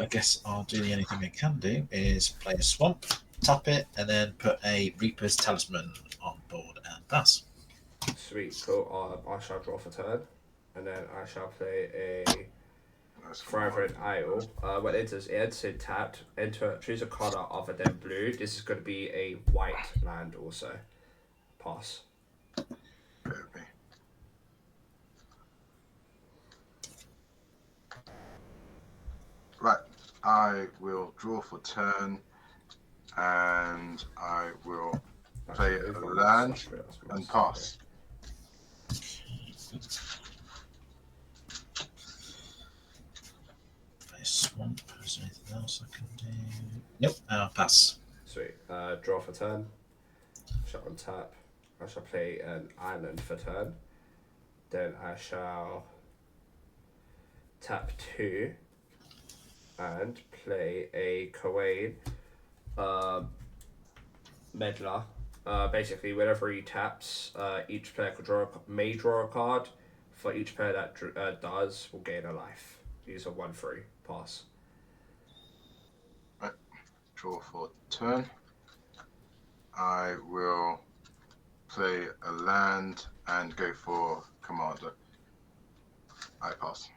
guess I'll do the only thing I can do is play a swamp, tap it, and then put a Reaper's Talisman on board and pass. Sweet, cool. I shall draw for turn, and then I shall play a Thriving Isle. When it enters tapped, choose a color other than blue. This is going to be a white land also. Pass. Okay. Right, I will draw for turn, and I will play a land and pass. Play a swamp. Is there anything else I can do? Nope, I'll pass. Sweet. Draw for turn. Shall untap. I shall play an island for turn. Then I shall tap 2 and play a Kawaii Meddler. Basically, whenever he taps, each player may draw a card. For each player that does, will gain a life. Use a 1/3. Pass. Right. Draw for turn. I will play a land and go for commander. I pass.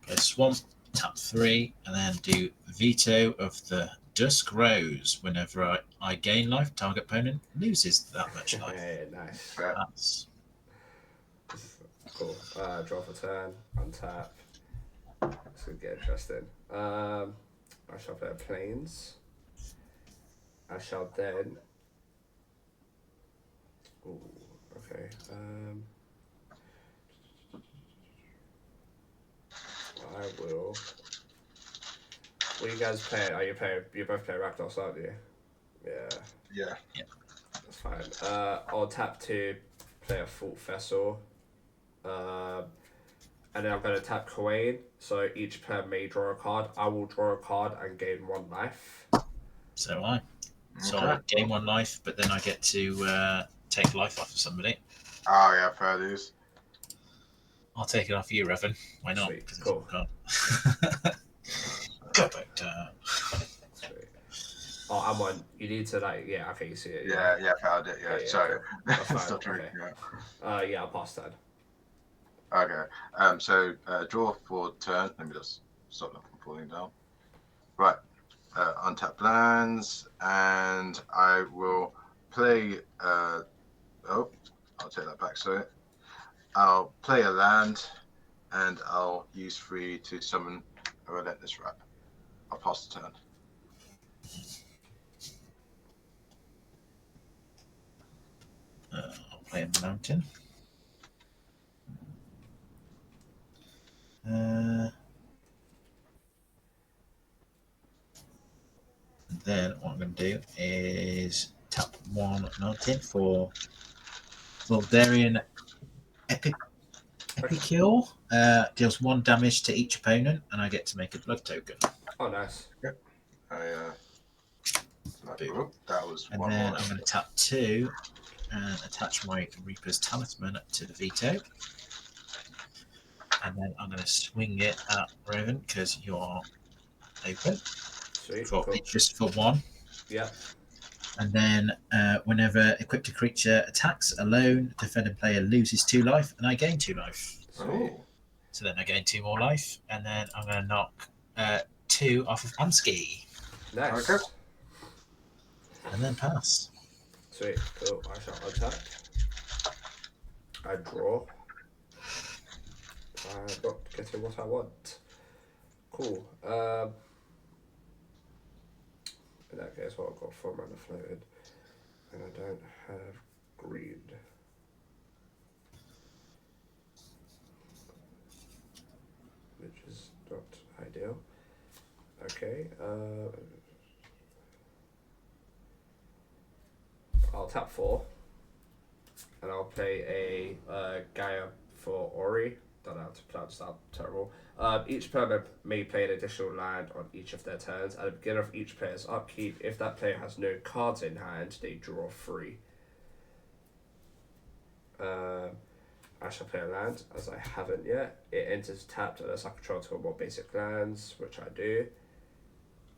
Play a swamp, tap 3, and then do veto of the Dusk Rose. Whenever I gain life, target opponent loses that much life. Hey, nice. That's cool. Draw for turn, untap. This could get interesting. I shall play planes. I shall then. Ooh, okay. I will. What you guys play? Are you playing? You both play Rakdos, aren't you? Yeah. That's fine. I'll tap 2, play a Fault Vessel. And then I'm going to tap Kawaii, so each player may draw a card. I will draw a card and gain 1 life. so do I. So I gain 1 life, but then I get to take life off of somebody. Oh yeah, fair dues. I'll take it off you, Revan. Why not? Sweet, cool. Go back down. Sweet. Oh, I'm on. You need to yeah. Okay, you see it. Yeah, found it. Yeah, sorry. That's fine. Stop drinking. Okay. Yeah, I'll pass turn. Okay. So draw for turn. Let me just stop that from falling down. Right. Untap lands, and I will play. I'll take that back. So I'll play a land, and I'll use 3 to summon a Relentless Wrap. I'll pass the turn. I'll play a mountain. Then what I'm going to do is tap 1 mountain for Voldarian Epicure. Deals 1 damage to each opponent, and I get to make a blood token. Oh, nice. Yep. That was and one then more. I'm going to tap 2 and attach my Reaper's Talisman to the veto. And then I'm going to swing it at Raven because you are open. Sweet. Cool. It's just for 1. Yeah. And then whenever equipped creature attacks alone, defending player loses 2 life, and I gain 2 life. Sweet. So then I gain 2 more life, and then I'm going to knock 2 off of Amsky. Nice. Okay. And then pass. Sweet. Cool. I shall attack. I draw. I'm not getting what I want. Cool. In that case, what I've got 4 mana floated, and I don't have green. Which is not ideal. Okay. I'll tap 4, and I'll play a Gaia for Ori. Don't know how to pronounce that. Terrible. Each player may play an additional land on each of their turns. At the beginning of each player's upkeep, if that player has no cards in hand, they draw 3. I shall play a land, as I haven't yet. It enters tapped unless I control two or more basic lands, which I do.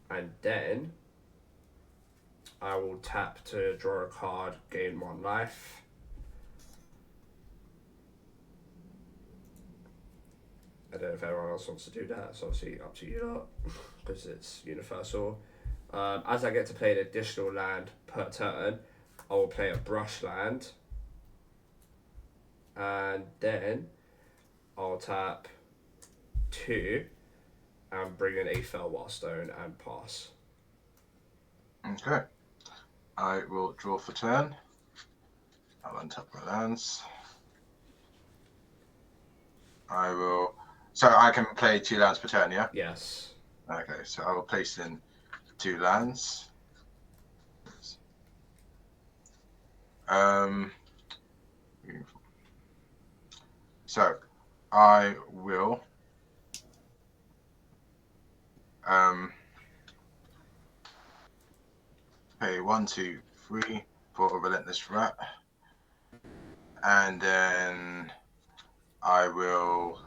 And then I will tap to draw a card, gain 1 life. I don't know if everyone else wants to do that. It's obviously up to you lot, because it's universal. As I get to play an additional land per turn, I will play a brush land. And then I'll tap 2 and bring in a Fellwar Stone and pass. Okay. I will draw for turn. I'll untap my lands. I will. So I can play 2 lands per turn, yeah? Yes. Okay, so I will place in 2 lands. So I will pay 1, 2, 3 for a Relentless Rat, and then I will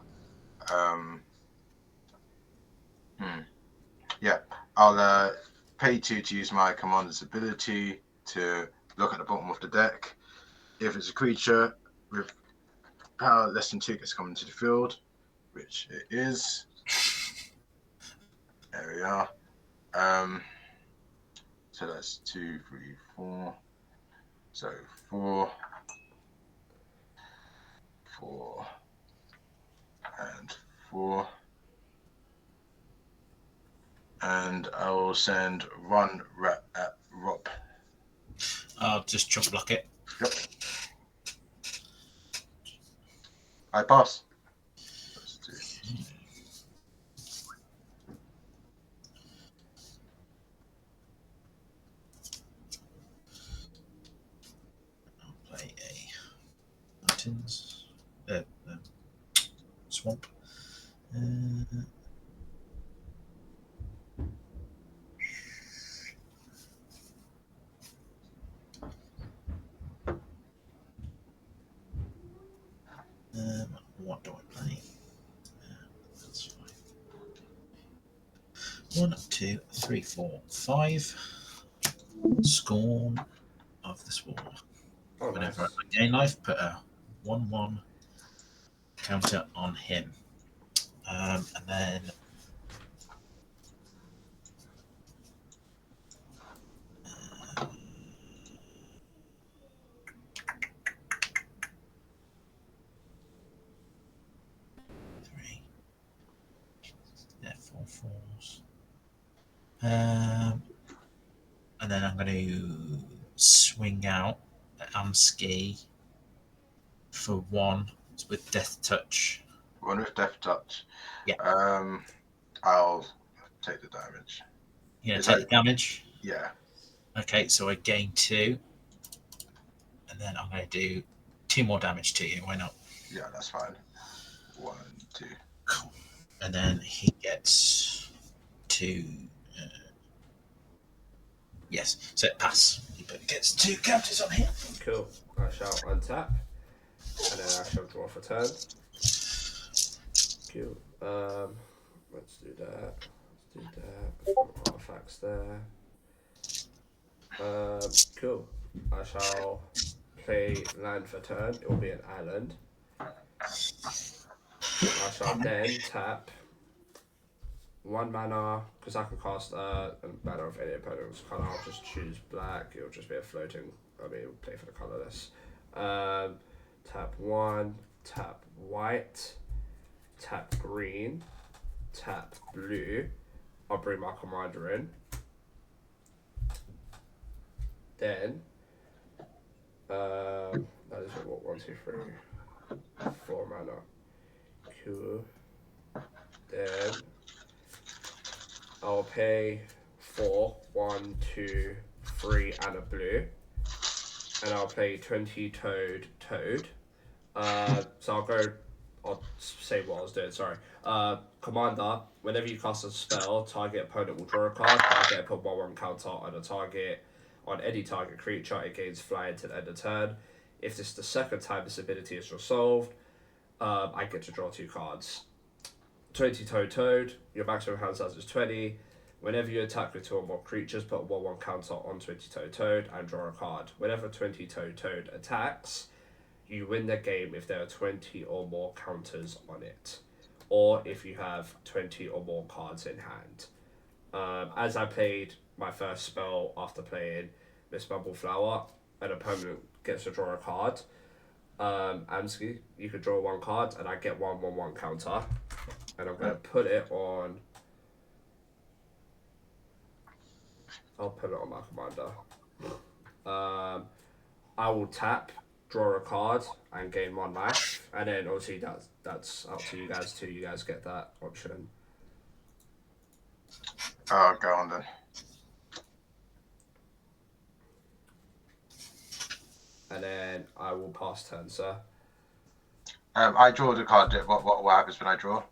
I'll pay 2 to use my commander's ability to look at the bottom of the deck. If it's a creature with power less than 2 gets come into the field, which it is. There we are. So that's 2, 3, 4. So 4, 4, and 4. And I will send 1 rat at Rob. I'll just chop block it. Yep. I pass. Let's do. I'll play a mountains, swamp. 1, 2, 3, 4, 5. Scorn of the Sword. Oh, Whenever nice. I gain life, put a 1/1 counter on him. And then three. Yeah, 4 4s. And then I'm going to swing out at Amski for 1 with Death Touch. 1 with Death Touch. Yeah. I'll take the damage. Yeah, take the damage. Yeah. Okay, so I gain 2. And then I'm going to do 2 more damage to you. Why not? Yeah, that's fine. 1, 2. Cool. And then he gets 2. Yes, so it pass. He gets 2 counters on him. Cool. I shall untap, and then I shall draw for turn. Cool. Let's do that. Put artifacts there. Cool. I shall play land for turn. It will be an island. I shall then tap 1 mana, because I can cast a mana of any opponent's colour. I'll just choose black. It'll just be a floating. It'll play for the colourless. Tap 1, tap white, tap green, tap blue. I'll bring my commander in. Then, that is what, 1, 2, 3, 4 mana. Cool. Then I'll pay 4, 1, 2, 3, and a blue, and I'll play 20 toad. So I'll say what I was doing. Sorry. Commander, whenever you cast a spell, target opponent will draw a card. I get to put 1/1 counter on a target. On any target creature, it gains fly until end of turn. If this is the second time this ability is resolved, I get to draw 2 cards. 20 Toad. Your maximum hand size is 20. Whenever you attack with 2 or more creatures, put a 1/1 counter on 20 Toad and draw a card. Whenever 20 Toad attacks, you win the game if there are 20 or more counters on it, or if you have 20 or more cards in hand. As I played my first spell after playing Miss BumbleFlower, an opponent gets to draw a card. Amsky, you could draw 1 card, and I get 1/1 counter, and I'm going to put it on. I'll put it on my commander. I will tap, draw a card, and gain 1 life, and then obviously that's up to you guys too. You guys get that option. Oh, go on then. And then I will pass turn, sir. I draw the card. What happens when I draw?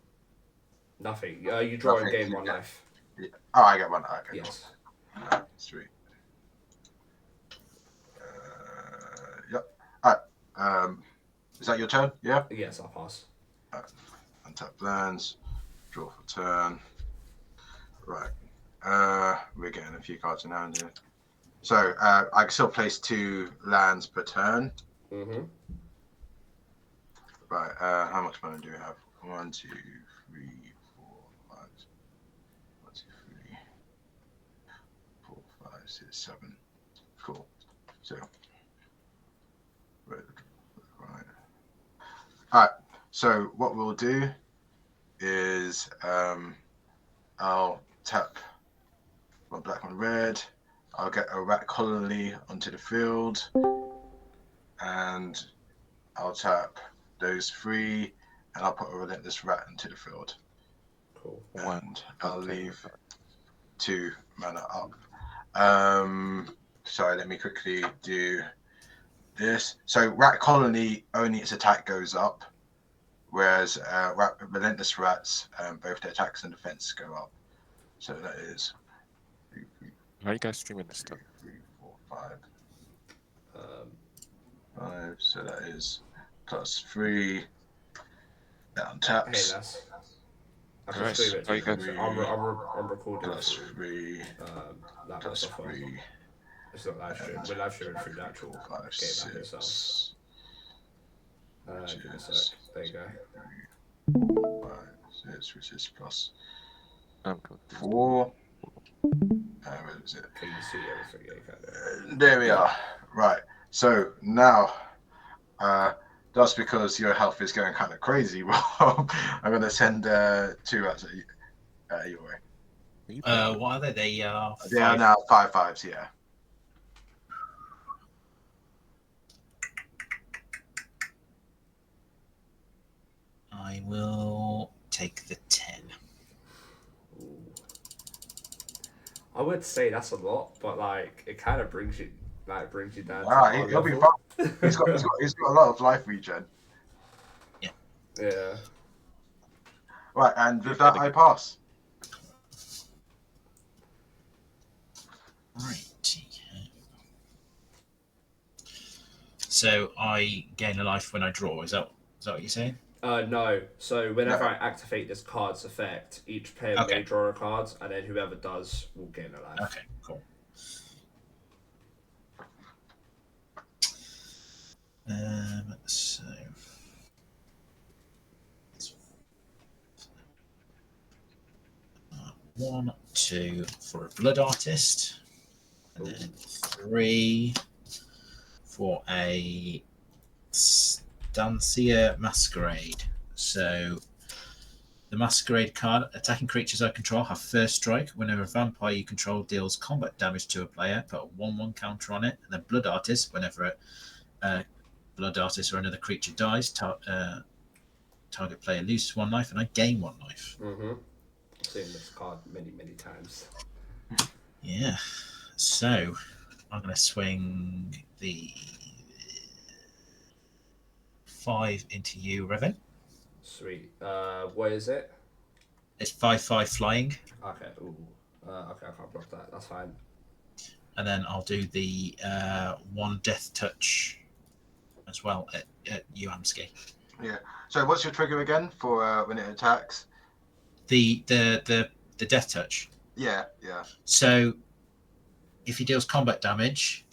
Nothing. You draw and Nothing. gain 1 life. Yeah. Oh, I get 1. Okay, Yes. cool. Sweet. Yep. Alright. Is that your turn? Yeah. Yes, I'll pass. Untap lands. Draw for turn. Right. We're getting a few cards in hand here. So I can still place 2 lands per turn. Mm-hmm. Right. How much mana do we have? 1, 2, 3, 4, 5. 1, 2, 3, 4, 5, 6, 7. Cool. So. Right. All right. So what we'll do is I'll tap 1 black, 1 red. I'll get a rat colony onto the field, and I'll tap those 3, and I'll put a relentless rat into the field. Cool. And I'll leave 2 mana up. Sorry, let me quickly do this. So rat colony, only its attack goes up, whereas relentless rats, both their attacks and defense go up. So that is 3, 3, How are you guys streaming this stuff? 3, 4, 5. 5. So that is +3. That untaps. Hey, that's. Nice. Stream it. How you guys? I'm recording. +3. That +3. It's not live stream. We're live streaming through the actual 5, game 6. app itself. Give me a sec. There you go. 5, 6, which is +4. I'm cool. Where is it? Can you see everything? Yeah, you can. There we are. Right. So now, that's because your health is going kind of crazy. Well, I'm going to send 2 rats at your way. What are they? They are. They are now 5/5s. Yeah. I will take the 10. Ooh. I would say that's a lot, but like it kind of brings you down. All right, he'll be fine. He's got a lot of life regen. Yeah. Right, and with that, I pass. Right. So I gain a life when I draw. Is that what you're saying? No. So whenever I activate this card's effect, each player Okay. may draw a card, and then whoever does will gain a life. Okay, cool. So 1, 2 for a blood artist, and then 3 for a Stancia Masquerade. So the Masquerade card, attacking creatures I control have first strike. Whenever a vampire you control deals combat damage to a player, put a 1/1 counter on it. And then Blood Artist, whenever a Blood Artist or another creature dies, target player loses 1 life, and I gain 1 life. Mm-hmm. I've seen this card many times. Yeah. So I'm going to swing the 5 into you, Revan. Sweet. What is it? It's 5/5 flying. Okay. Ooh. Okay, I can't block that. That's fine. And then I'll do the 1 death touch as well at Uamski. Yeah. So what's your trigger again for when it attacks? The death touch. Yeah. So if he deals combat damage,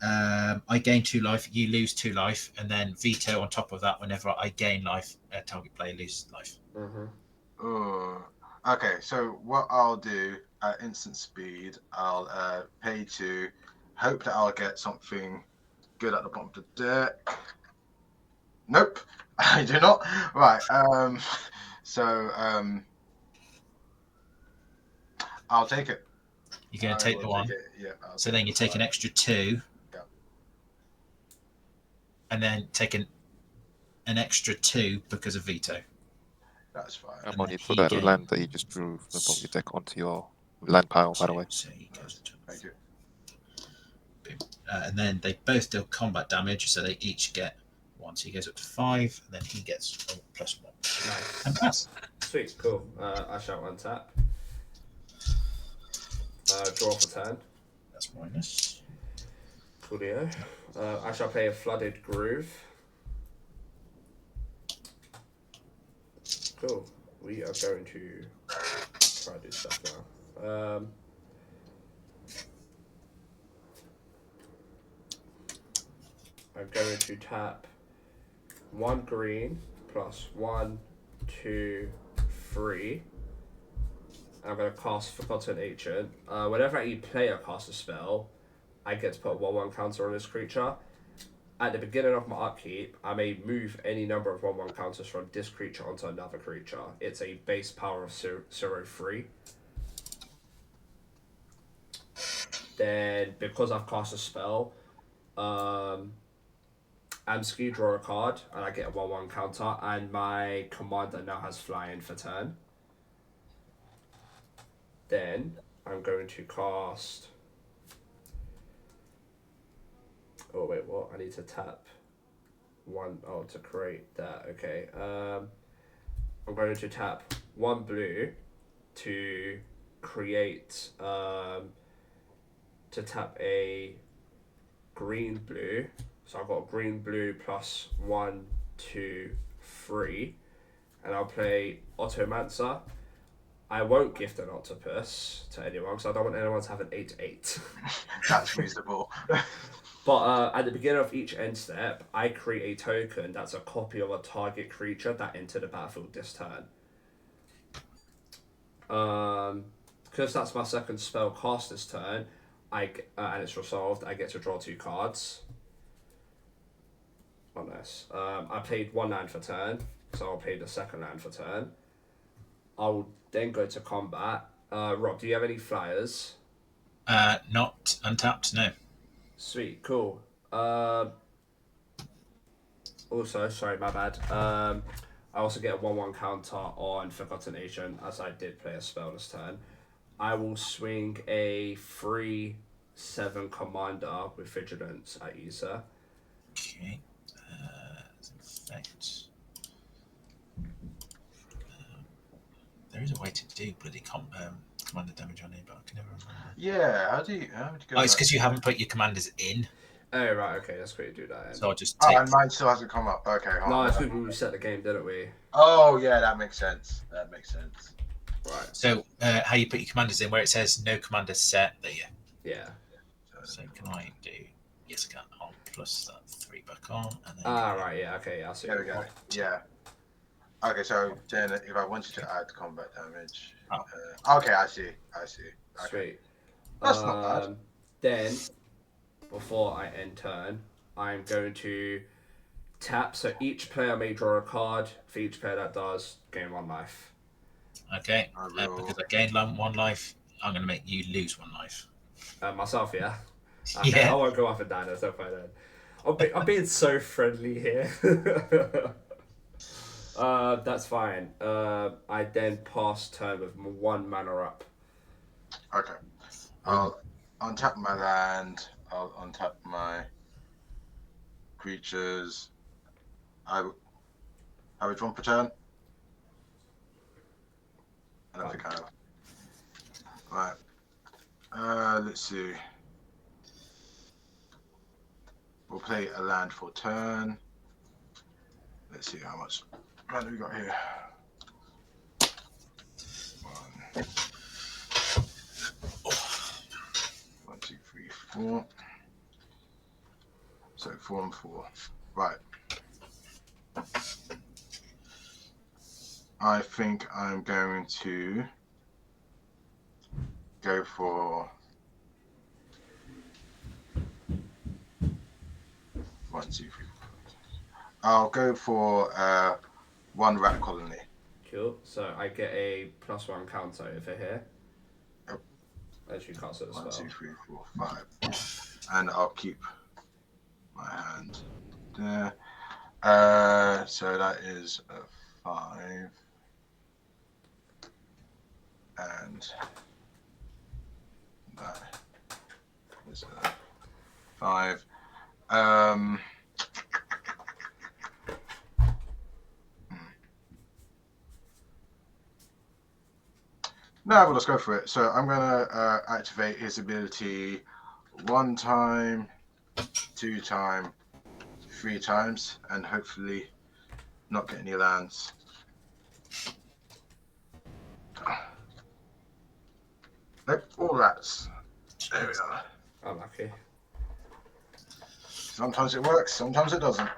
I gain 2 life, you lose 2 life, and then veto on top of that whenever I gain life, target player loses life. Oh. Okay. So what I'll do at instant speed, I'll pay to hope that I'll get something good at the bottom of the deck. Nope, I do not. Right. So I'll take it. You're going to take the one. Yeah. So then you take an extra 2. Yeah. And then take an extra 2 because of veto. That's fine. And And when then you put he that gains- land that you just drew from the bottom of your deck onto your land pile, by the way. So he goes to Thank you. and then they both deal combat damage, so they each get 1. So he goes up to 5, and then he gets +1. Nice. And pass. Sweet, cool. I shall untap. Draw for turn. That's minus. Coolio. I shall play a Flooded Groove. Cool. We are going to try to do stuff now. I'm going to tap 1 green plus 1, 2, 3. I'm going to cast Forgotten Ancient. Whenever any player casts a spell, I get to put a 1/1 counter on this creature. At the beginning of my upkeep, I may move any number of 1/1 counters from this creature onto another creature. It's a base power of 0/3. Then, because I've cast a spell, Amski draw a card, and I get a 1/1 counter, and my commander now has flying for turn. Then, I'm going to cast... Oh, wait, what? I need to tap 1... Oh, to create that. Okay. I'm going to tap 1 blue to create... to tap a green blue. So I've got green blue plus 1, 2, 3. And I'll play Automancer. I won't gift an octopus to anyone because I don't want anyone to have an 8/8. That's reasonable. But at the beginning of each end step, I create a token that's a copy of a target creature that entered the battlefield this turn. Because that's my second spell cast this turn, and it's resolved, I get to draw 2 cards. Oh, nice. I played 1 land for turn, so I'll play the second land for turn. I'll then go to combat. Rob, do you have any flyers? Not untapped, no. Sweet, cool. Also, sorry, my bad. I also get a 1/1 counter on Forgotten Ancient, as I did play a spell this turn. I will swing a 3/7 commander with Vigilance at you, sir. Okay. Effect. There is a way to do bloody commander damage on it, but I can never remember. Yeah, how would you go? Oh, it's because you haven't put your commanders in. Oh, right, okay, that's great to do that. Then. So I'll just take. and mine still hasn't come up. Okay, hold No, on. it's because we set the game, didn't we? Oh, yeah, that makes sense. Right. So how you put your commanders in, where it says no commander set, there you. Yeah. So can I do? Yes, I can. I'll plus that 3 back on, and then. Right, yeah, okay, I see. There we go. Yeah. Okay, so then if I wanted to add combat damage. Okay, I see. Okay. Sweet. That's not bad. Then, before I end turn, I'm going to tap. So each player may draw a card. For each player that does, gain 1 life. Okay. Because I gained 1 life, I'm going to make you lose 1 life. Myself, yeah. Okay, Yeah. I won't go up and down. That's not fine then. I'm being so friendly here. That's fine. I then pass turn with 1 mana up. Okay. I'll untap my land. I'll untap my creatures. I would draw per turn. I don't think I have. Right. Let's see. We'll play a land for turn. Let's see how much mana we got here. 1, 2, 3, 4. So 4 and 4. Right. I think I'm going to go for 1, 2, 3, 4. I'll go for 1 rat colony. Cool. So I get a +1 counter over here. Yep. As you cast it as 1, well. 2, 3, 4, 5. And I'll keep my hand there. So that is a 5. And that is a 5. No, well, let's go for it. So I'm going to activate his ability 1 time, 2 times, 3 times, and hopefully not get any lands. Nope, all rats. There we are. Unlucky. Sometimes it works, sometimes it doesn't.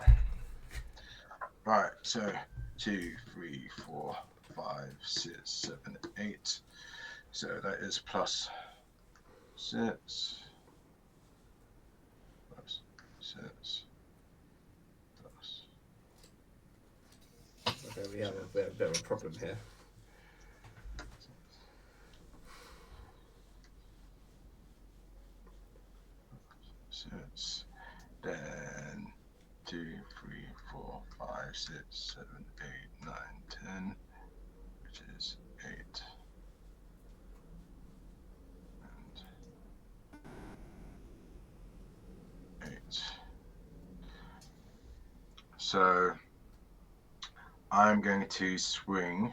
Right, so 2, 3, 4, 5, 6, 7, 8. So that is +6. +6. Okay, we have a bit of a problem here. Then 2, 3, 4, 5, 6, 7, 8, 9, 10, which is 8. And 8. So I'm going to swing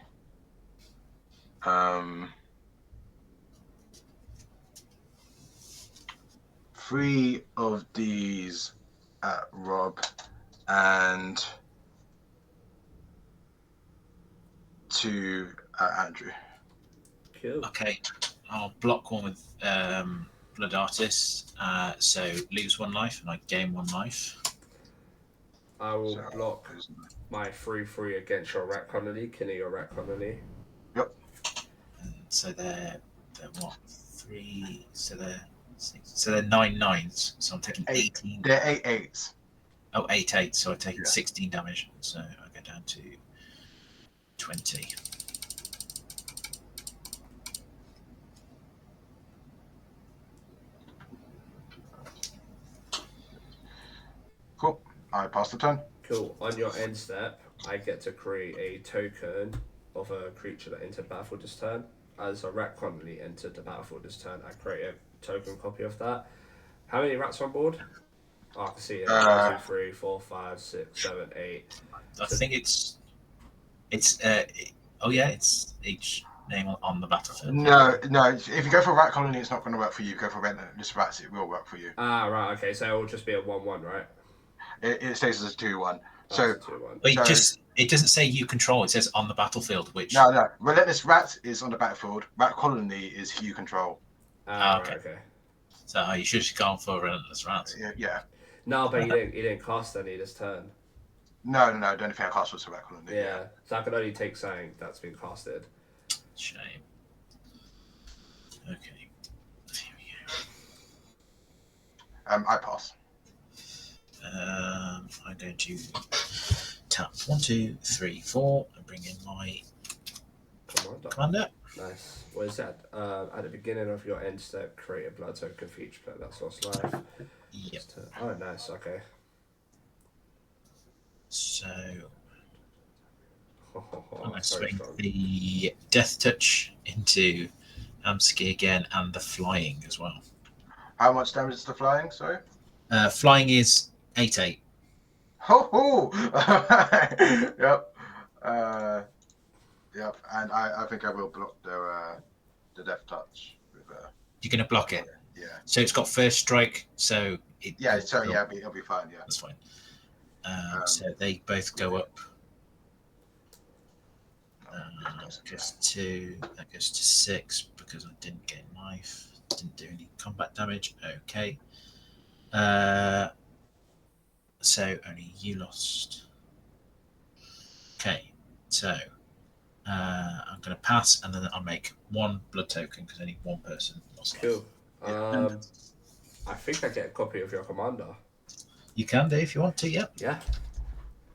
3 of these at Rob and 2 at Andrew. Cool. Okay, I'll block one with Blood Artist, so lose 1 life and I gain 1 life. I will block my 3/3 against your rat colony, killing your rat colony. Yep. And so they're what? 3. So they're 6. So they're 9 9s. So I'm taking 18. They're 8 8s. Oh, 8 8. So I've taken 16 damage. So I go down to 20. Cool. I pass the turn. Cool. On your end step, I get to create a token of a creature that entered battlefield this turn. As a rat colony entered the battlefield this turn, I create a token copy of that. How many rats on board? Oh, I can see it. 1, 2, 3, 4, 5, 6, 7, 8. I think it's oh yeah, it's each name on the battlefield. No. If you go for a rat colony, it's not going to work for you. Go for just rats, it will work for you. Ah, right. Okay, so it will just be a 1/1, right? It stays as a 2/1. Oh, So it's a 2/1. But it doesn't say you control. It says on the battlefield, which no. Relentless rat is on the battlefield. Rat colony is you control. Ah, okay. right, okay. So you should have gone for Relentless Rats. Yeah. No, but you didn't cast any this turn. No. The only thing I cast was a rat colony. Yeah. So I can only take something that's been casted. Shame. Okay. Here we go. I pass. I'm going to tap 1, 2, 3, 4 and bring in my commander. Nice. What is that? At the beginning of your end step, create a blood token for each player that's lost life. Yep. Oh, nice. Okay. So I'm going to Very swing strong. the Death Touch into Amsky again and the Flying as well. How much damage is the flying? Sorry. Flying is 8 8. Ho! Yep. Yep. And I think I will block the Death Touch with You're going to block it. Yeah. So it's got first strike. So It'll be fine. Yeah. that's fine. So they both go up Goes to that goes to 6 because I didn't get knife. Didn't do any combat damage. Okay. So only you lost. Okay. So I'm going to pass, and then I'll make one blood token because only one person lost. Cool. Yeah. I think I get a copy of your commander. You can do if you want to. Yep. Yeah.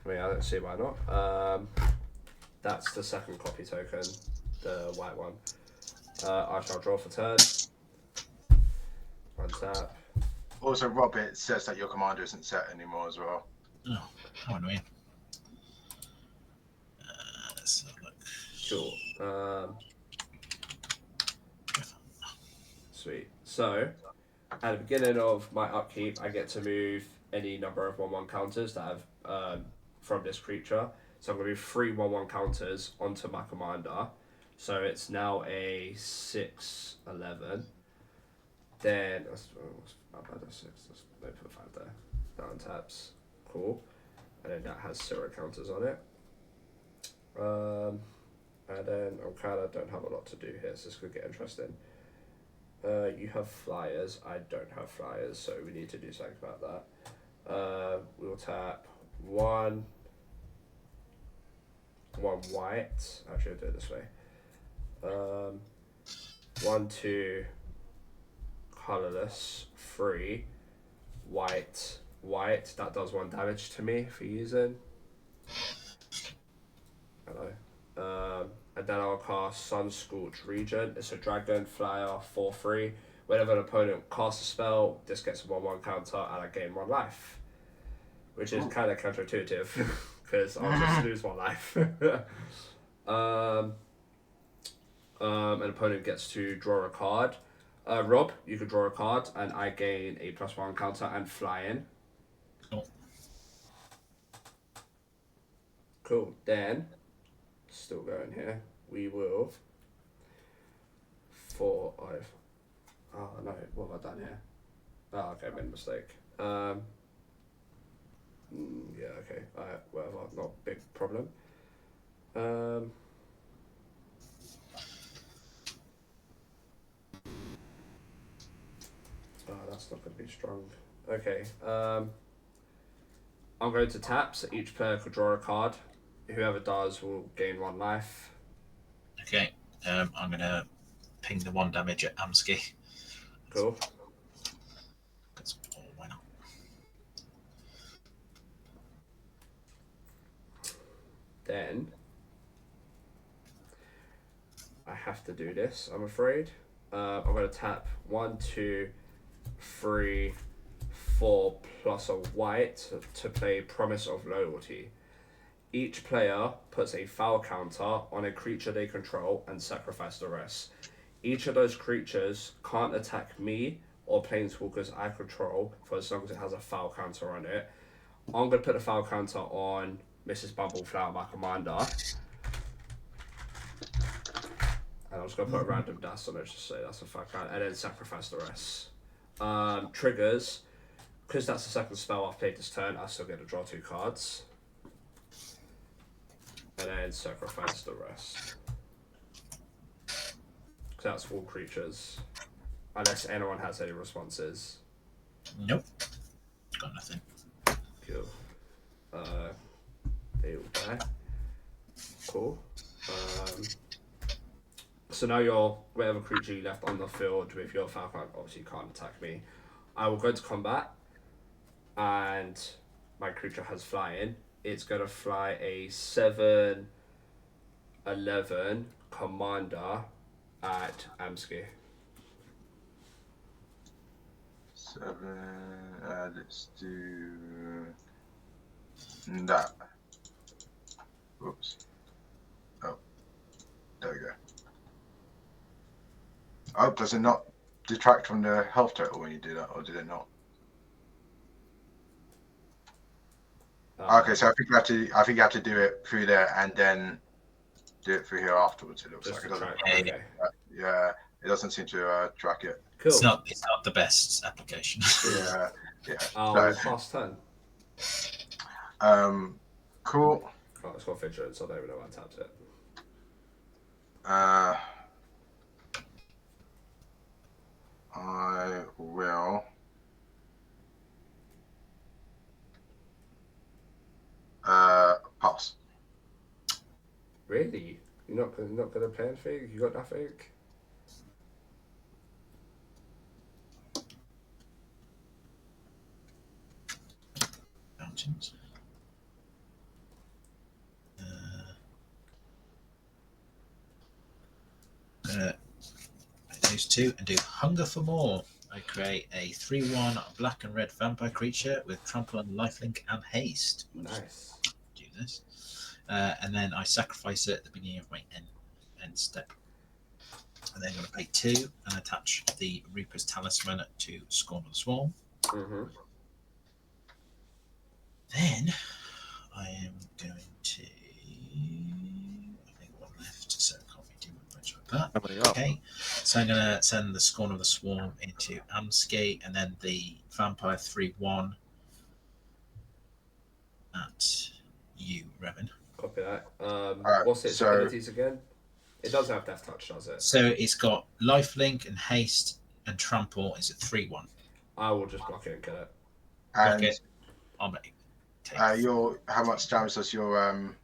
I mean, I don't see why not. That's the second copy token, the white one. I shall draw for turn. Untap. Also, Rob, it says that your commander isn't set anymore as well. Oh, how annoying. Let's have a look. Sure. Sweet. So, at the beginning of my upkeep, I get to move any number of 1/1 counters that I've from this creature. So I'm going to move 3 1/1 counters onto my commander. So it's now a 6/11. Then that's not bad. That's 6. Let's put 5 there. That untaps. Cool. And then that has 0 counters on it. And then I kind of don't have a lot to do here, so this could get interesting. You have flyers. I don't have flyers, so we need to do something about that. We'll tap 1 white. Actually, I'll do it this way. 1, 2 colorless, 3 white. That does 1 damage to me for using. Hello. And then I'll cast Sunscorched Regent. It's a dragon flyer 4/3. Whenever an opponent casts a spell, this gets a 1/1 counter and I gain 1 life. Which is kind of counterintuitive because I'll just lose 1 life. An opponent gets to draw a card. Rob, you can draw a card and I gain a +1 counter and fly in. Cool. Then, still going here, we will. 4, 5. Oh no, what have I done here? Oh, okay, I made a mistake. Yeah, okay. Whatever, not big problem. Oh, that's not going to be strong. Okay. I'm going to tap, so each player could draw a card. Whoever does will gain 1 life. Okay. I'm going to ping the 1 damage at Amsky. Cool. Oh, why not? Then I have to do this, I'm afraid. I'm going to tap 1, 2, 3, 4 plus a white to play Promise of Loyalty. Each player puts a foul counter on a creature they control and sacrifice the rest. Each of those creatures can't attack me or planeswalkers I control for as long as it has a foul counter on it. I'm going to put a foul counter on Mrs. BumbleFlower, my commander. And I'm just going to put a random dash on it just to say that's a foul counter. And then sacrifice the rest. Triggers. Because that's the second spell I've played this turn, I still get to draw 2 cards. And then sacrifice the rest. So that's 4 creatures. Unless anyone has any responses. Nope. Got nothing. Cool. They all die. Cool. So now your whatever creature you left on the field with your Falcon obviously can't attack me. I will go to combat, and my creature has flying. It's going to fly a 7/11 commander at Amsky. 7. Let's do that. Oops. Oh, there we go. Oh, does it not detract from the health total when you do that, or did it not? Okay, so I think you have to do it through there and then do it through here afterwards. It looks like it doesn't. Okay. Yeah, it doesn't seem to track it. Cool. It's not the best application. Yeah. I'll pass turn. Cool. Oh, it's got vigilance, so I don't even know why I tapped it. I will pass. Really? You're not gonna play anything? You got nothing? Mountains. Those two and do Hunger for More. I create a 3/1 black and red vampire creature with trample and lifelink and haste. Nice. Do this. And then I sacrifice it at the beginning of my end step. And then I'm going to pay 2 and attach the Reaper's Talisman to Scorn of the Swarm. Mm-hmm. Then I am going to. I think one left, so I can't be too much with that. How many up? Okay, so I'm going to send the Scorn of the Swarm into Amskate and then the Vampire 3/1 at you, Revan. Copy that. Alright, What's its so- abilities again? It doesn't have Death Touch, does it? So it's got Lifelink and Haste and Trample is at 3/1. I will just block it and kill it. Block And it. I'll make your how much damage does your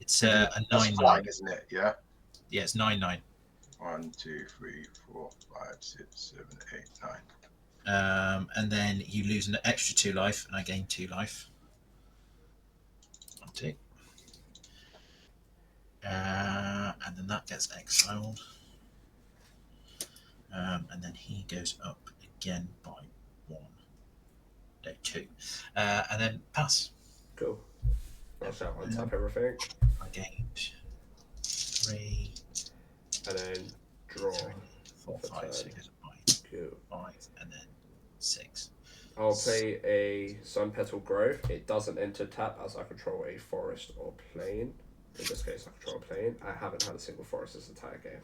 It's a that's 9/9. flying, isn't it? Yeah. Yeah, it's 9/9. 1, 2, 3, 4, 5, 6, 7, 8, 9. And then you lose an extra 2 life, and I gain 2 life. 1, 2. And then that gets exiled. And then he goes up again by 1. No, 2. And then pass. Cool. I'll shout on tap everything. I gained 3, And then draw. 4, 5, 6, Cool. 5, and then 6. I'll play a Sun Petal Grove. It doesn't enter tap as I control a forest or plain. In this case, I control a plain. I haven't had a single forest this entire game.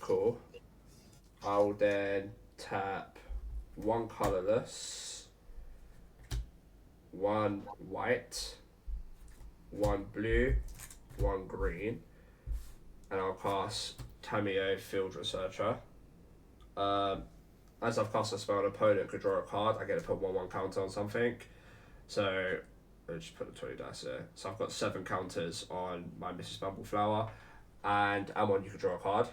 Cool. I'll then tap 1 colorless, 1 white, 1 blue, 1 green, and I'll cast Tamio Field Researcher. As I've cast a spell, an opponent could draw a card. I get to put 1/1 counter on something. So I'll just put the 20 dice there. So I've got 7 counters on my Mrs. BumbleFlower, and Amon, you could draw a card.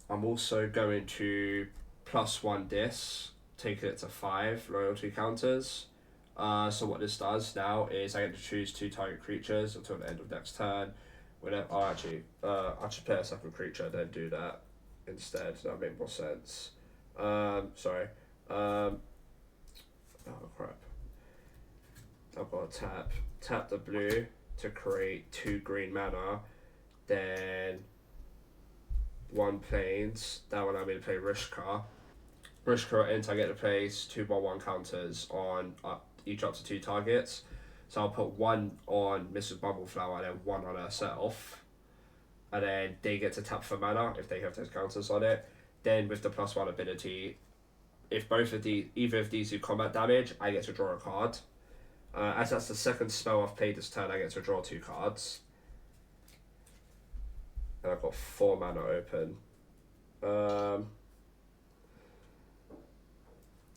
I'm also going to +1 this, taking it to 5 loyalty counters. So what this does now is I get to choose 2 target creatures until the end of next turn. Whenever I should play a second creature, then do that instead. That would make more sense. Sorry. Oh crap. I've got to tap the blue to create 2 green mana, then 1 plains. That one I'm going to play Rishka. Rishka int, I get to place 2/1 counters on each up to 2 targets. So I'll put 1 on Mrs. Bumbleflower and then 1 on herself. And then they get to tap for mana if they have those counters on it. Then with the +1 ability, if either of these do combat damage, I get to draw a card. As that's the second spell I've played this turn, I get to draw 2 cards. And I've got 4 mana open.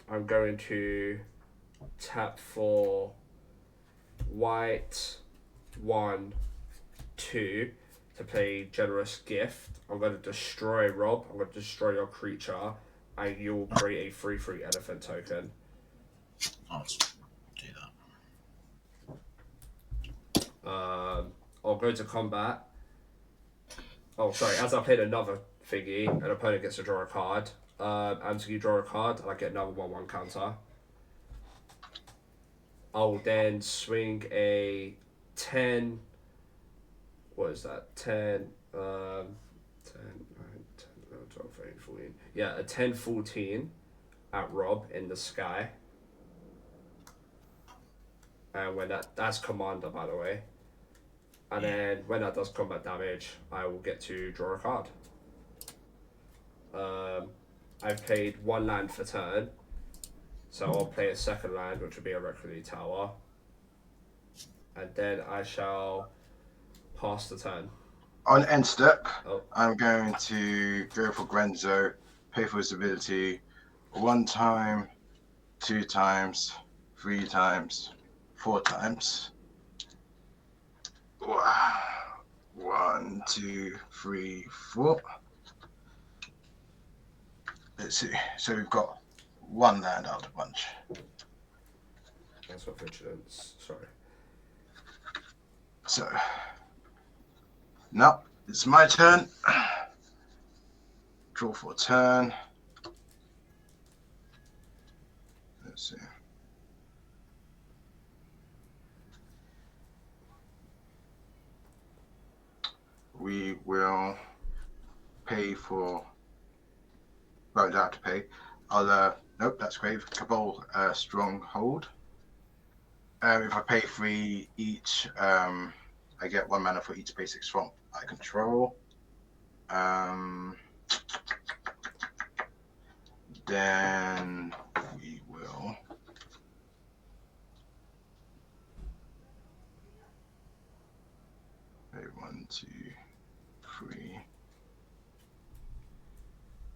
I'm going to tap for white 1, 2 to play Generous Gift. I'm going to destroy Rob. I'm going to destroy your creature, and you'll create a 3/3 elephant token. I'll do that. I'll go to combat. Oh, sorry. As I played another thingy, an opponent gets to draw a card. And so you draw a card, and I get another 1/1 counter. I'll then swing a 10. What is that? 10, 10, 9, 10, 11, 12, 13, 14. Yeah, a 10, 14 at Rob in the sky. And when that's commander, by the way. And then when that does combat damage, I will get to draw a card. I've played 1 land for turn. So I'll play a second land, which will be a Reckley Tower. And then I shall pass the turn. On end step, Oh. I'm going to go for Grenzo, pay for his ability 1 time, 2 times, 3 times, 4 times. 1, 2, 3, 4. Let's see. So we've got 1 land out of the bunch. That's what vigilance. Sorry. So now it's my turn. Draw for a turn. Let's see. We will pay for. Well, I don't have to pay. I'll. Nope, that's great. Cabal Stronghold. If I pay 3 each, I get 1 mana for each basic swamp I control. Then we will. Okay, 1, 2, 3,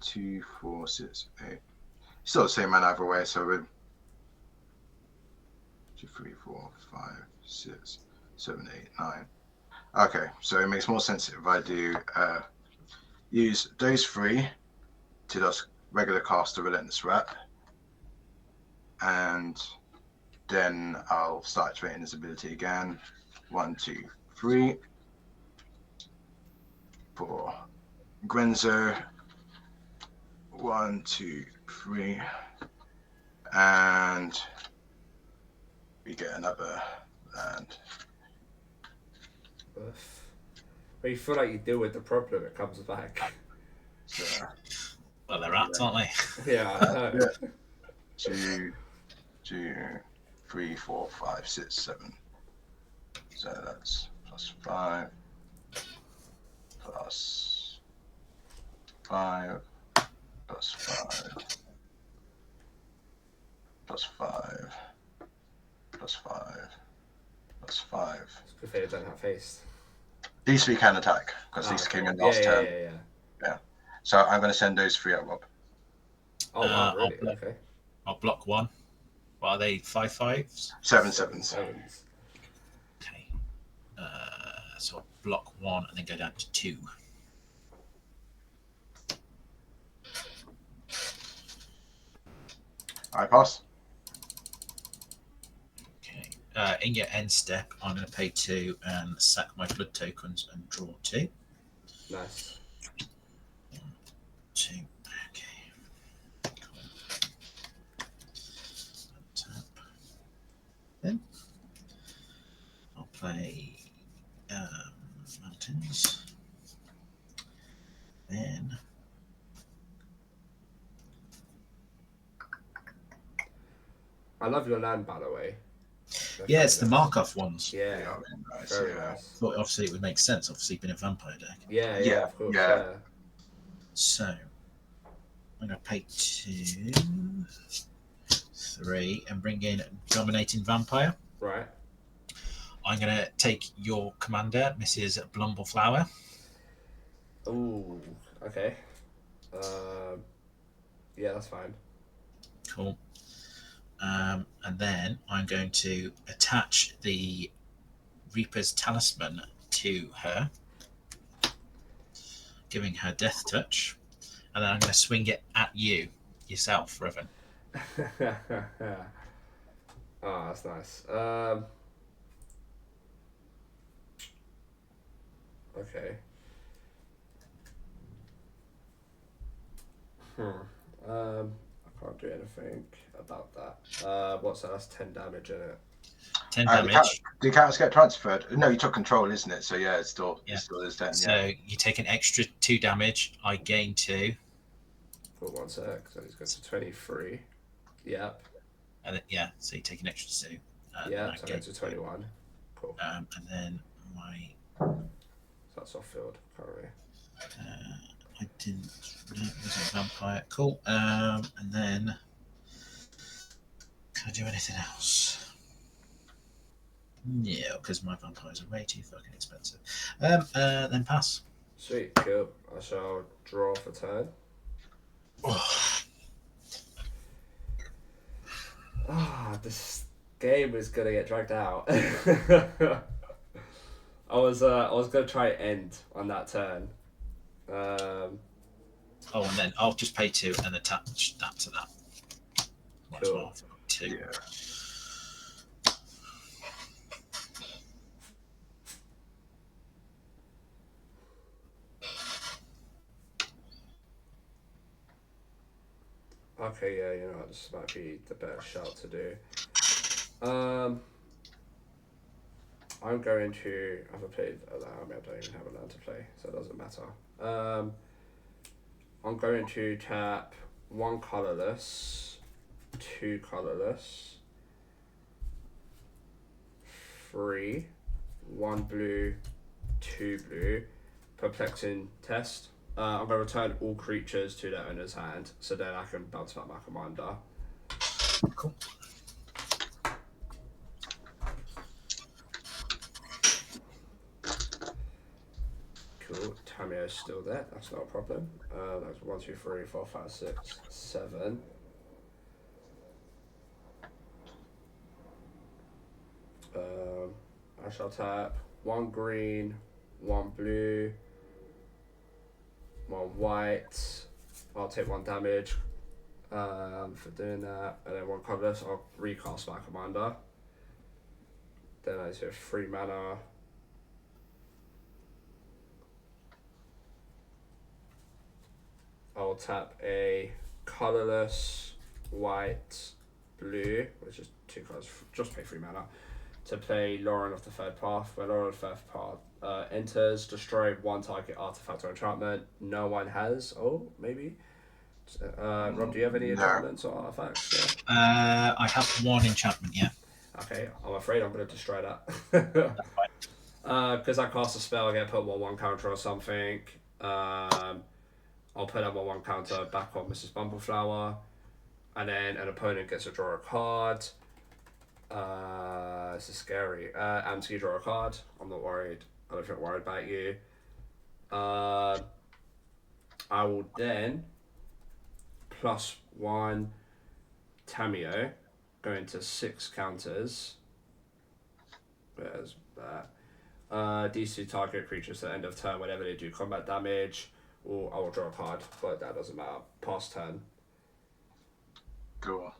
2, 4, 6, 8. Still the same mana either way, so we're 2, 3, 4, 5, 6, 7, 8, 9. Okay, so it makes more sense if I do use those 3 to just regular cast the Relentless Wrap, and then I'll start activating his ability again. 1, 2, 3 for Grenzo. 1, 2, 3, and we get another land. When you feel like you deal with the problem, it comes back. So, Well, they're rats, aren't they? Yeah, I know. yeah. 2, 2, 3, 4, 5, 6, 7. So that's +5, +5, +5, +5, +5, +5. It's good thing I don't have haste. These 3 can attack because these came in last turn. Yeah. So I'm going to send those 3 at Rob. Oh wow, really? Okay. I'll block 1. What are they? 5/5s? 7 7 sevens. sevens. Okay. So I'll block 1 and then go down to 2. I pass. Okay. In your end step, I'm going to pay 2 and sack my blood tokens and draw 2. Nice. 2. Okay. Cool. Tap. Then I'll play mountains. Then I love your land, by the way. yeah, it's the Markov ones. Yeah, Nice, very yeah. nice. Thought obviously it would make sense. Obviously, being a vampire deck. Yeah, Yeah, of course, yeah. yeah. So I'm going to pay 2, 3, and bring in Dominating Vampire. Right. I'm going to take your commander, Mrs. BumbleFlower. Ooh, okay. Yeah, that's fine. Cool. And then I'm going to attach the Reaper's Talisman to her, giving her Death Touch. And then I'm going to swing it at you, yourself, Revan. Oh, that's nice. Okay. I can't do anything about that. What's that? That's 10 damage in it. 10 damage. The counters get transferred. No, you took control, isn't it? So yeah, it still is 10. So you take an extra 2 damage. I gain 2. For 1 sec. So he's got to 23. Yep. And then, so you take an extra 2. Yeah, so I get to 21. Cool. And then my. So that's off field currently. I didn't. No, it was a vampire. Cool. And then Can I do anything else? No, because my vampires are way too fucking expensive. Then pass. Sweet, cool. I shall draw for turn. This game is gonna get dragged out. I was gonna try end on that turn. And then I'll just pay 2 and attach that to that. Might as well. 2. Yeah. Okay, yeah, you know, this might be the better shout to do. I'm going to. I haven't played a land. I don't even have a land to play, so it doesn't matter. I'm going to tap 1 colorless, 2 colorless, 3, 1 blue, 2 blue, perplexing test. I'm going to return all creatures to their owner's hand, so then I can bounce back my commander. Cool. Cool. Tamio's still there. That's not a problem. That's 1, 2, 3, 4, 5, 6, 7. I shall tap 1 green, 1 blue, 1 white. I'll take 1 damage for doing that, and then 1 colorless. I'll recast my commander. Then I do 3 mana. I'll tap a colorless white blue, which is 2 colors. Just pay 3 mana to play Lauren of the Third Path. When Lauren of the Third Path enters, destroy 1 target artifact or enchantment. No one has. Oh, maybe. Rob, do you have any enchantments or artifacts? Yeah. I have 1 enchantment. Yeah. Okay, I'm afraid I'm going to destroy that. Because I cast a spell, I get put 1/1 counter or something. I'll put that 1/1 counter back on Mrs. BumbleFlower, and then an opponent gets to draw a card. This is scary. And you draw a card. I'm not worried. I don't feel worried about you. I will then +1 Tamio, go into 6 counters. Where's that? These 2 target creatures at the end of turn, whenever they do combat damage, or I will draw a card, but that doesn't matter. Past turn. Cool.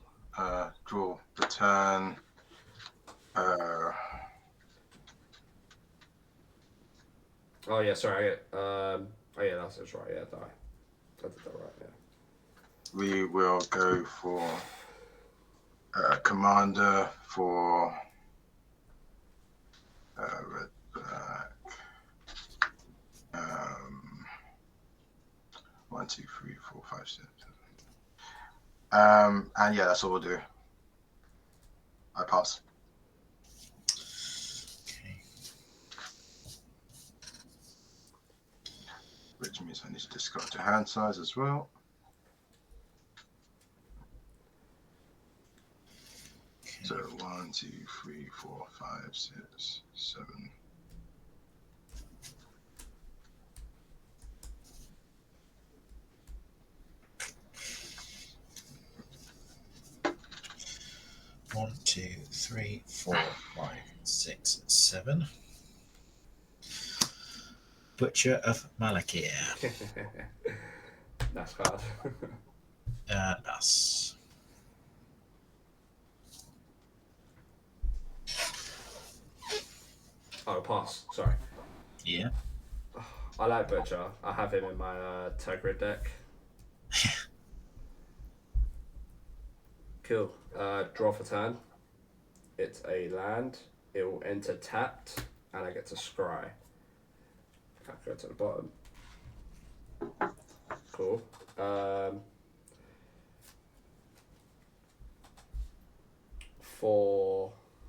Draw the turn. Oh yeah, sorry. Oh yeah, that's right. Yeah, die. I did that right. Yeah. We will go for commander for red black. 1, 2, 3, 4, 5, 6, 7. And yeah, that's all we'll do. I pass. Okay. Which means I need to discard your hand size as well. Okay. So 1, 2, 3, 4, 5, 6, 7. One, 2, 3, 4, 5, 6, 7. Butcher of Malakir. That's card. Pass. Oh, pass. Sorry. Yeah. I like Butcher. I have him in my Tigrid deck. Cool. Draw for turn. It's a land. It will enter tapped, and I get to scry. I go to the bottom. Cool.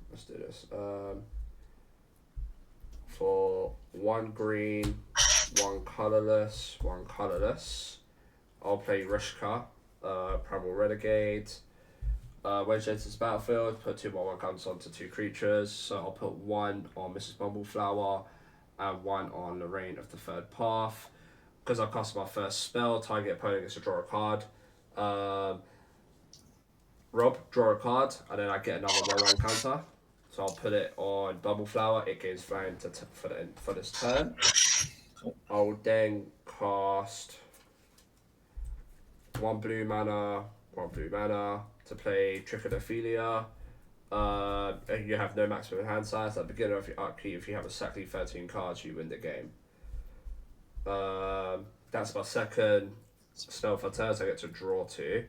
Let's do this. For 1 green, 1 colorless, 1 colorless, I'll play Rishka, Primal Renegade. When she enters the battlefield, put 2/1 counters onto 2 creatures. So I'll put 1 on Mrs. BumbleFlower and 1 on Lorraine of the Third Path. Because I cast my first spell, target opponent gets to draw a card. Rob, draw a card, and then I get another 1/1 counter. So I'll put it on BumbleFlower. It gains flying for this turn. I'll then cast 1 blue mana to play Trichodophilia. You have no maximum hand size. At the beginning of your upkeep, if you have exactly 13 cards, you win the game. That's my second spell for turn, so I get to draw 2.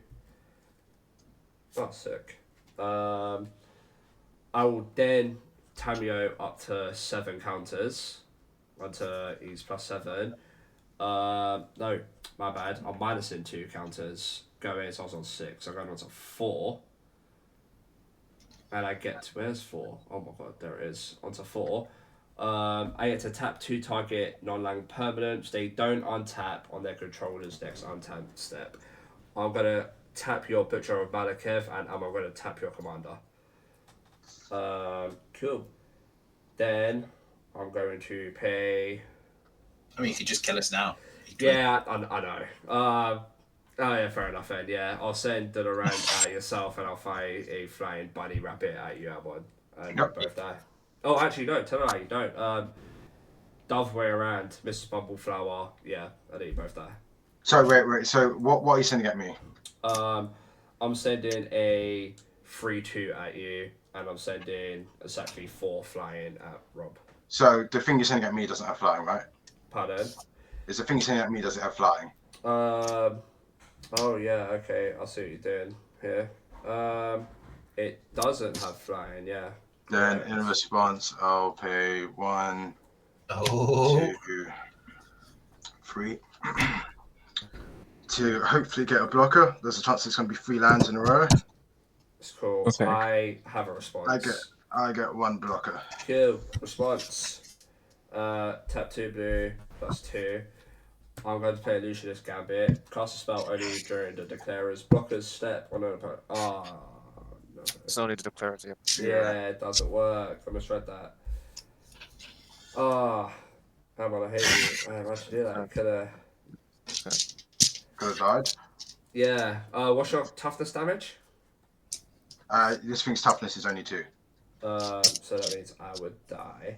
That's sick. I will then Tamio up to 7 counters until he's +7. No, my bad. I'm minusing 2 counters. Going, so I was on 6. I'm going on to 4. And I get, where's 4? Oh my god, there it is. Onto 4. I get to tap 2 target non-land permanents. They don't untap on their controller's next untap step. I'm going to tap your Butcher of Malakev, and I'm going to tap your commander. Cool. Then I'm going to pay... I mean, you could just kill us now. Yeah, I know. Oh yeah, fair enough then, yeah. I'll send the around at yourself and I'll fire a flying bunny rabbit at you at 1. And you both die. Oh, actually, no, tell me how you don't. The other way around, Mrs. BumbleFlower, yeah, I think you both die. So wait. So what are you sending at me? I'm sending a 3/2 at you, and I'm sending exactly 4 flying at Rob. So the thing you're sending at me doesn't have flying, right? Pardon? Is the thing you're sending at me, does it have flying? Oh yeah, okay, I see what you're doing here. It doesn't have flying, yeah. Then in response, I'll pay 1, Oh. 2, 3 to hopefully get a blocker. There's a chance it's going to be 3 lands in a row. It's cool. Okay. I have a response. I get 1 blocker. Cool. Response. Tap 2 blue +2. I'm going to play Illusionist Gambit. Cast a spell only during the declarer's blocker's step on an opponent. No. It's only the declarative. Yeah, it doesn't work. I misread that. How about I hate you? I had to do that. Could have died. Yeah. What's your toughness damage? This thing's toughness is only 2. So that means I would die.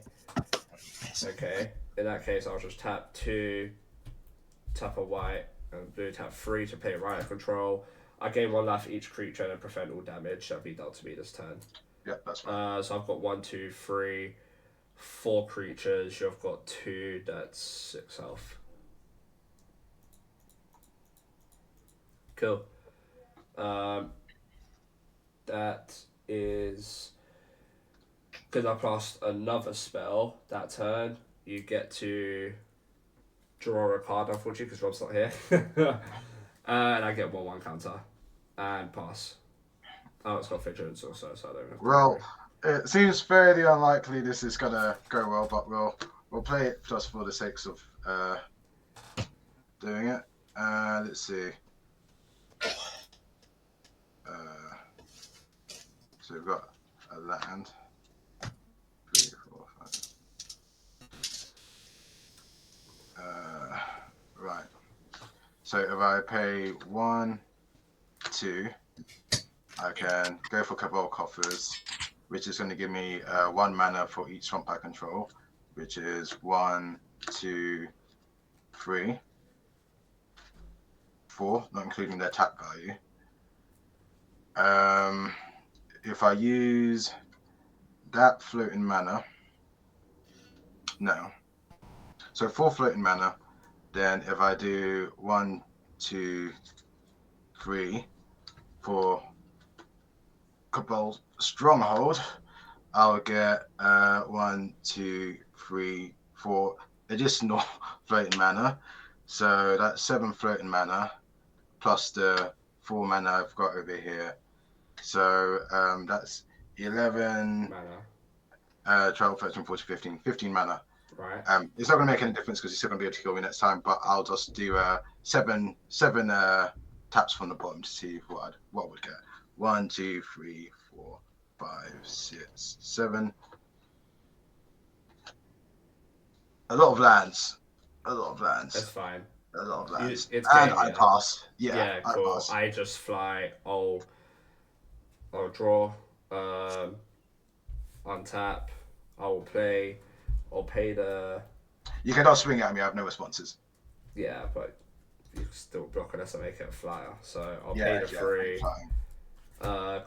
Okay. In that case, I'll just tap 2, tap a white, and blue tap 3 to play riot control. I gain 1 life for each creature and prevent all damage. That'll be dealt to me this turn. Yep, that's fine. So I've got 1, 2, 3, 4 creatures. You've got 2. That's 6 health. Cool. That is because I cast another spell that turn. You get to draw a card, unfortunately, because Rob's not here. And I get 1/1 counter and pass. Oh, it's got vigilance also, so I don't know. Well, it seems fairly unlikely this is gonna go well, but we'll play it just for the sake of doing it. Let's see. So we've got a land. 3, 4, 5. Right. So if I pay 1, 2, I can go for Cabal Coffers, which is going to give me 1 mana for each swamp I control, which is 1, 2, 3, 4, not including their tap value. If I use that floating mana, no. So 4 floating mana, then if I do 1, 2, 3 for Cabal Stronghold, I'll get 1, 2, 3, 4 additional floating mana. So that's 7 floating mana plus the 4 mana I've got over here. So that's 11, mana. 12, 13, 14, 15 mana. Right. It's not going to make any difference because he's still going to be able to kill me next time, but I'll just do 7 taps from the bottom to see what I would get. 1, 2, 3, 4, 5, 6, 7. A lot of lands. A lot of lands. That's fine. A lot of lands. It's And game, I yeah. pass. Yeah, Yeah, I cool. pass. I just fly. I'll draw. Untap. I will play. I'll pay the. You cannot swing at me. I have no responses. Yeah, but you can still block unless I make it a flyer. So I'll Yeah, pay the yeah, 3. fine.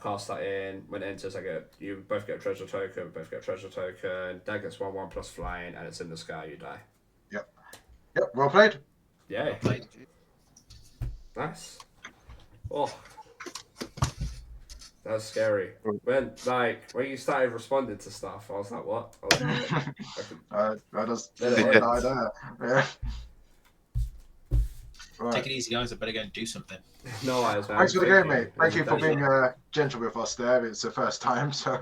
Cast that in. When it enters, you both get a treasure token. We both get a treasure token. Dad gets 1/1 plus flying, and it's in the sky. You die. Yep, well played. Yay. Played. Nice. Oh, that was scary. When you started responding to stuff, I was like, "What?" I was like, I just Let it no hit. idea. Yeah. Right. Take it easy, guys. I better go and do something. No eyes, man. Thanks for the game, mate. It was Thank a you for pleasure. being gentle with us there. It's the first time, so